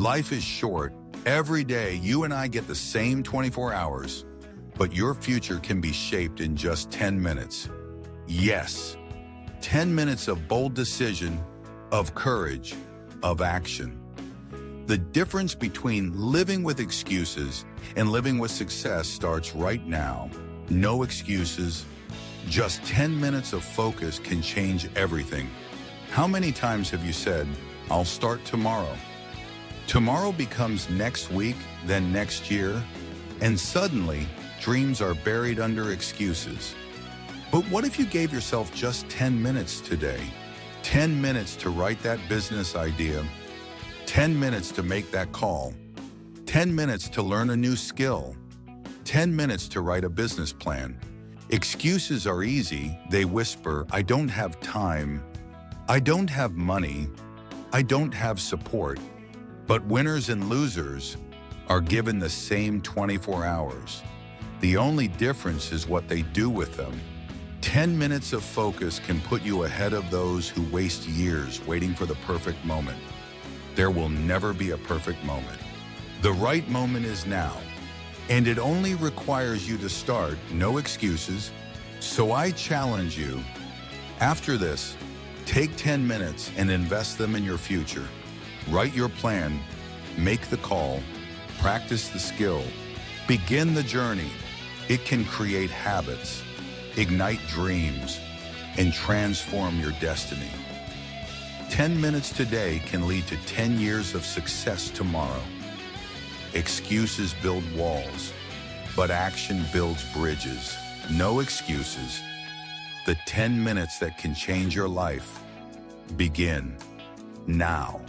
Life is short. Every day, you and I get the same 24 hours, but your future can be shaped in just 10 minutes. Yes, 10 minutes of bold decision, of courage, of action. The difference between living with excuses and living with success starts right now. No excuses. Just 10 minutes of focus can change everything. How many times have you said, "I'll start tomorrow"? Tomorrow becomes next week, then next year, and suddenly dreams are buried under excuses. But what if you gave yourself just 10 minutes today? 10 minutes to write that business idea, 10 minutes to make that call, 10 minutes to learn a new skill, 10 minutes to write a business plan. Excuses are easy. They whisper, "I don't have time. I don't have money. I don't have support." But winners and losers are given the same 24 hours. The only difference is what they do with them. 10 minutes of focus can put you ahead of those who waste years waiting for the perfect moment. There will never be a perfect moment. The right moment is now, and it only requires you to start, no excuses. So I challenge you, after this, take 10 minutes and invest them in your future. Write your plan, make the call, practice the skill, begin the journey. It can create habits, ignite dreams, and transform your destiny. 10 minutes today can lead to 10 years of success tomorrow. Excuses build walls, but action builds bridges. No excuses. The 10 minutes that can change your life begin now.